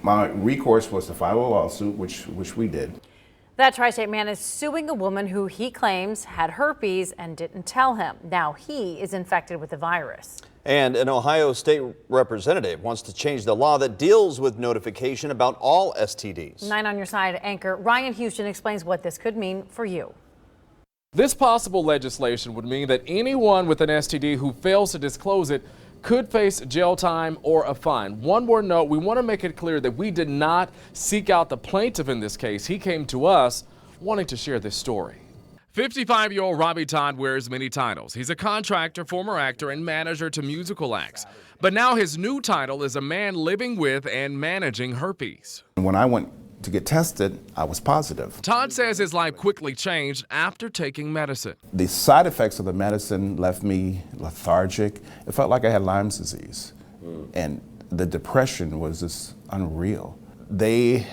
My recourse was to file a lawsuit, which we did. That tri-state man is suing a woman who he claims had herpes and didn't tell him. Now he is infected with the virus. And an Ohio state representative wants to change the law that deals with notification about all STDs. 9 on your side anchor Ryan Houston explains what this could mean for you. This possible legislation would mean that anyone with an STD who fails to disclose it could face jail time or a fine. One more note, we want to make it clear that we did not seek out the plaintiff in this case. He came to us wanting to share this story. 55-year-old Robbie Todd wears many titles. He's a contractor, former actor, and manager to musical acts. But now his new title is a man living with and managing herpes. When I went to get tested, I was positive. Todd says his life quickly changed after taking medicine. The side effects of the medicine left me lethargic. It felt like I had Lyme's disease. And the depression was just unreal. They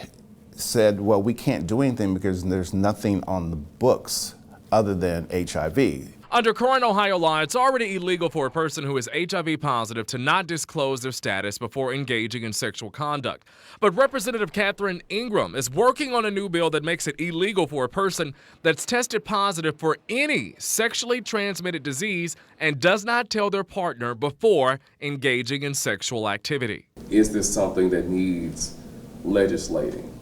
said, well, we can't do anything because there's nothing on the books other than HIV. Under current Ohio law, it's already illegal for a person who is HIV positive to not disclose their status before engaging in sexual conduct. But Representative Catherine Ingram is working on a new bill that makes it illegal for a person that's tested positive for any sexually transmitted disease and does not tell their partner before engaging in sexual activity. Is this something that needs legislating?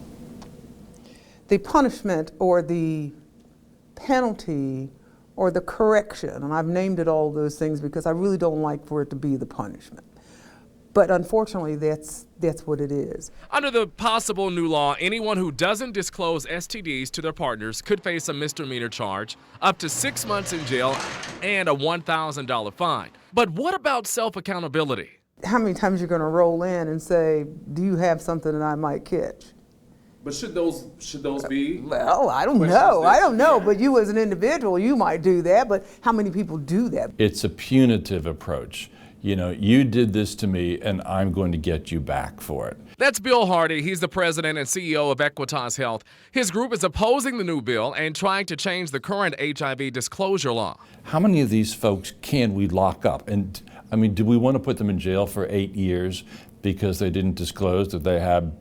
The punishment or the penalty or the correction, and I've named it all those things because I really don't like for it to be the punishment. But unfortunately, that's what it is. Under the possible new law, anyone who doesn't disclose STDs to their partners could face a misdemeanor charge, up to 6 months in jail, and a $1,000 fine. But what about self-accountability? How many times you're going to roll in and say, do you have something that I might catch? But should those be? Well, I don't know. But you as an individual, you might do that. But how many people do that? It's a punitive approach. You know, you did this to me and I'm going to get you back for it. That's Bill Hardy. He's the president and CEO of Equitas Health. His group is opposing the new bill and trying to change the current HIV disclosure law. How many of these folks can we lock up? And I mean, do we want to put them in jail for 8 years because they didn't disclose that they had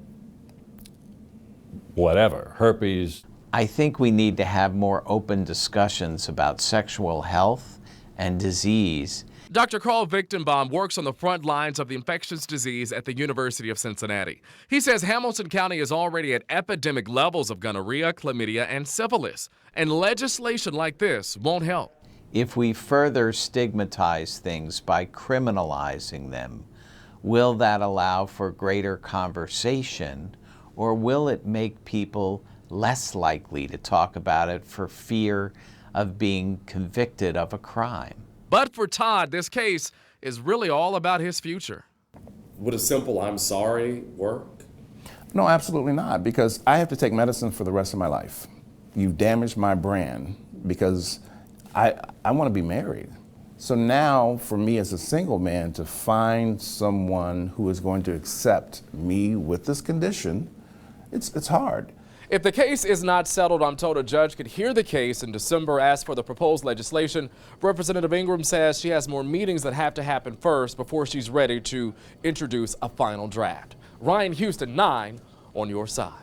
whatever, herpes? I think we need to have more open discussions about sexual health and disease. Dr. Carl Victenbaum works on the front lines of the infectious disease at the University of Cincinnati. He says Hamilton County is already at epidemic levels of gonorrhea, chlamydia, and syphilis, and legislation like this won't help. If we further stigmatize things by criminalizing them, will that allow for greater conversation, or will it make people less likely to talk about it for fear of being convicted of a crime? But for Todd, this case is really all about his future. Would a simple "I'm sorry" work? No, absolutely not, because I have to take medicine for the rest of my life. You've damaged my brand because I want to be married. So now, for me as a single man, to find someone who is going to accept me with this condition, it's hard. If the case is not settled, I'm told a judge could hear the case in December as for the proposed legislation. Representative Ingram says she has more meetings that have to happen first before she's ready to introduce a final draft. Ryan Houston, 9 on your side.